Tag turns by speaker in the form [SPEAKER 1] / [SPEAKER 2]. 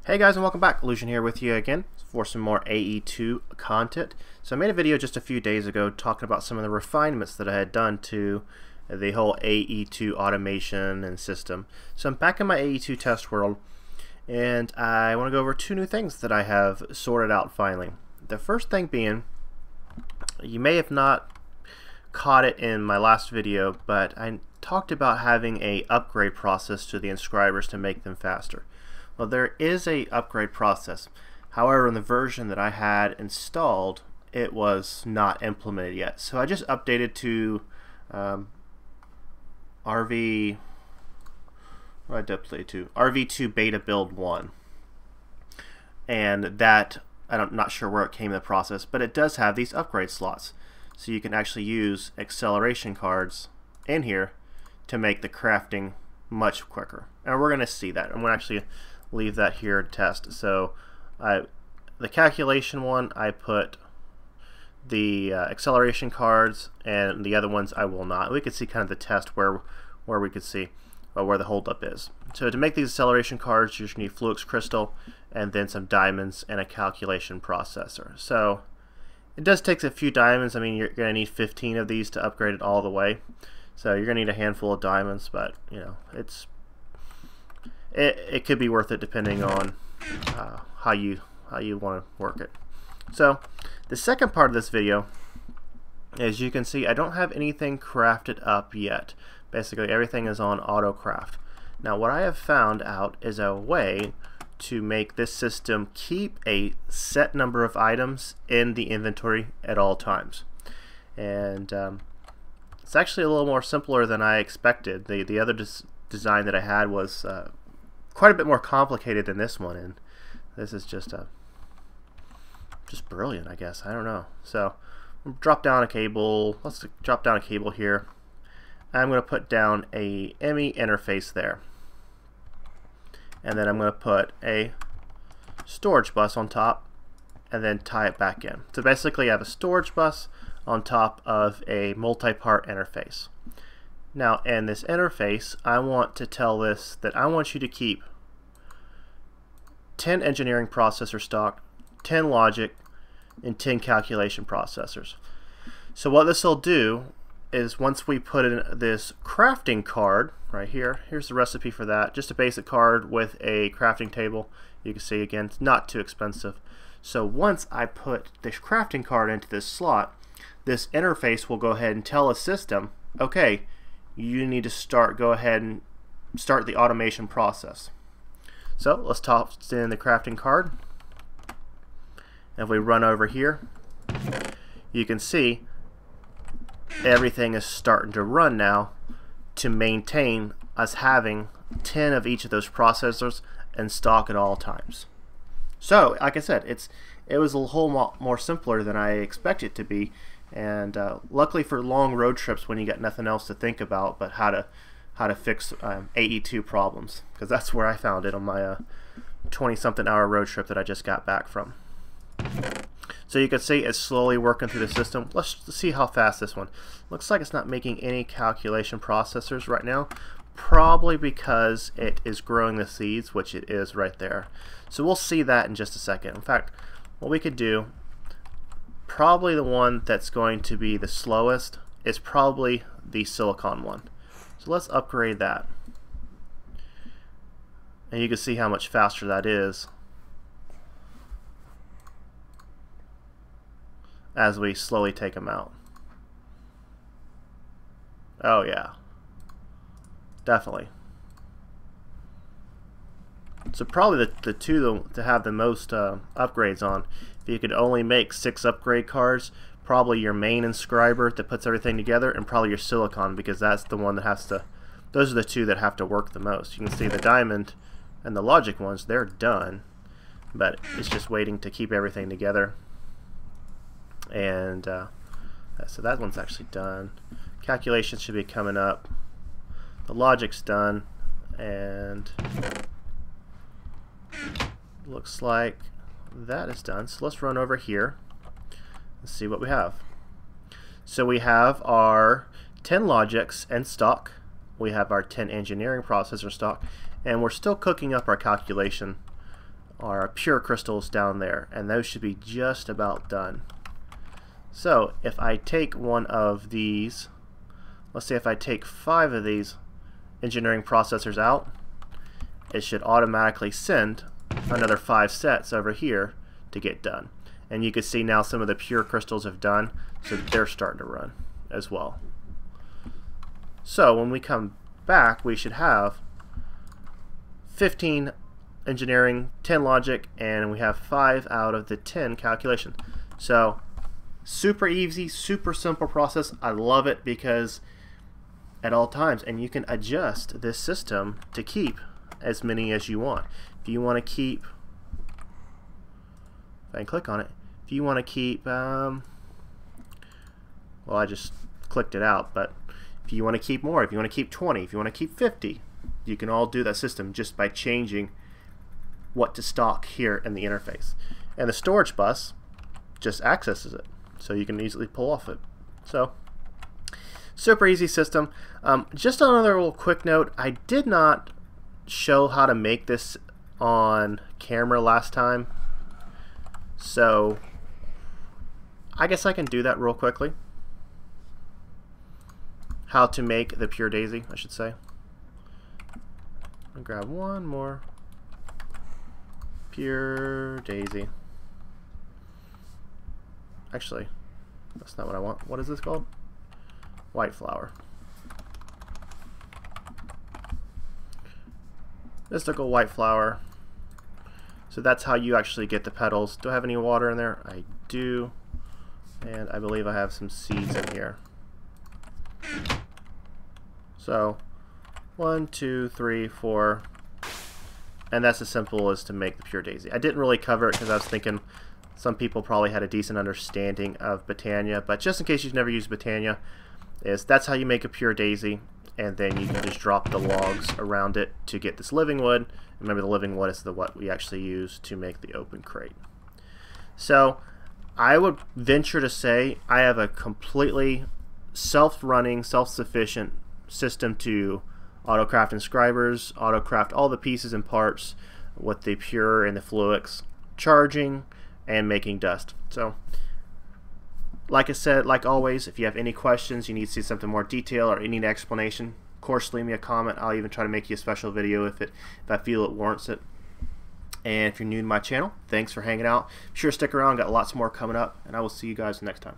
[SPEAKER 1] Hey guys, and welcome back. Illusion here with you again for some more AE2 content. So I made a video just a few days ago talking about some of the refinements that I had done to the whole AE2 automation and system. So I'm back in my AE2 test world, and I want to go over two new things that I have sorted out finally. The first thing being, you may have not caught it in my last video, but I talked about having a upgrade process to the inscribers to make them faster. Well, there is a upgrade process. However, in the version that I had installed, it was not implemented yet. So I just updated to RV2 beta build 1. And that, I'm not sure where it came in the process, but it does have these upgrade slots. So you can actually use acceleration cards in here to make the crafting much quicker. And we're going to see that. I'm going to actually leave that here to test. So the calculation one, I put the acceleration cards, and the other ones I will not. We could see kind of the test where we could see where the holdup is. So to make these acceleration cards, you just need Fluix crystal and then some diamonds and a calculation processor. So it does take a few diamonds. I mean, you're going to need 15 of these to upgrade it all the way. So you're going to need a handful of diamonds, but you know, it could be worth it depending on how you want to work it. So the second part of this video, as you can see, I don't have anything crafted up yet. Basically everything is on auto craft. Now what I have found out is a way to make this system keep a set number of items in the inventory at all times. And it's actually a little more simpler than I expected. The other design that I had was quite a bit more complicated than this one, and this is just brilliant, I guess. I don't know. So we'll drop down a cable. Let's drop down a cable here. I'm going to put down a ME interface there, and then I'm going to put a storage bus on top and then tie it back in. So basically I have a storage bus on top of a multi-part interface. Now in this interface, I want to tell this that I want you to keep 10 engineering processor stock, 10 logic, and 10 calculation processors. So what this will do is once we put in this crafting card right here, here's the recipe for that, just a basic card with a crafting table. You can see again, it's not too expensive. So once I put this crafting card into this slot, this interface will go ahead and tell a system, okay, you need to go ahead and start the automation process. So let's toss in the crafting card. If we run over here, you can see everything is starting to run now to maintain us having 10 of each of those processors in stock at all times. So like I said, it was a whole lot more simpler than I expected it to be. And luckily for long road trips when you got nothing else to think about but how to fix AE2 problems, because that's where I found it on my 20-something hour road trip that I just got back from. So you can see it's slowly working through the system. Let's see how fast this one. Looks like it's not making any calculation processors right now, probably because it is growing the seeds, which it is right there. So we'll see that in just a second. In fact, what we could do, probably the one that's going to be the slowest is probably the silicon one. So let's upgrade that. And you can see how much faster that is as we slowly take them out. Oh yeah, definitely. So probably the two to have the most upgrades on. If you could only make 6 upgrade cards, probably your main inscriber that puts everything together, and probably your silicon, because that's the one that has to, those are the two that have to work the most. You can see the diamond and the logic ones, they're done, but it's just waiting to keep everything together. And so that one's actually done. Calculations should be coming up. The logic's done, and looks like that is done. So let's run over here and see what we have. So we have our 10 logics in stock, we have our 10 engineering processor stock, and we're still cooking up our calculation our pure crystals down there, and those should be just about done. So if I take one of these, let's say if I take 5 of these engineering processors out, it should automatically send another 5 sets over here to get done. And you can see now some of the pure crystals have done, so they're starting to run as well. So when we come back, we should have 15 engineering, 10 logic, and we have 5 out of the 10 calculation. So super easy, super simple process. I love it because at all times, and you can adjust this system to keep as many as you want. If you want to keep, if I can click on it, if you want to keep, well, I just clicked it out, but if you want to keep more, if you want to keep 20, if you want to keep 50, you can all do that system just by changing what to stock here in the interface. And the storage bus just accesses it, so you can easily pull off it. So super easy system. Just another little quick note, I did not show how to make this on camera last time, so I guess I can do that real quickly. How to make the pure daisy, I should say. I'll grab one more pure daisy. Actually, that's not what I want. What is this called? White flower. Mystical white flower. So that's how you actually get the petals. Do I have any water in there? I do. And I believe I have some seeds in here. So 1, 2, 3, 4. And that's as simple as to make the pure daisy. I didn't really cover it because I was thinking some people probably had a decent understanding of Botania, but just in case you've never used Botania, that's how you make a pure daisy, and then you can just drop the logs around it to get this living wood. Remember, the living wood is what we actually use to make the open crate. So I would venture to say I have a completely self-running, self-sufficient system to autocraft inscribers, autocraft all the pieces and parts with the pure and the fluix, charging and making dust. So like I said, like always, if you have any questions, you need to see something more detail or you need an explanation, of course leave me a comment. I'll even try to make you a special video if I feel it warrants it. And if you're new to my channel, thanks for hanging out. Be sure to stick around, got lots more coming up, and I will see you guys next time.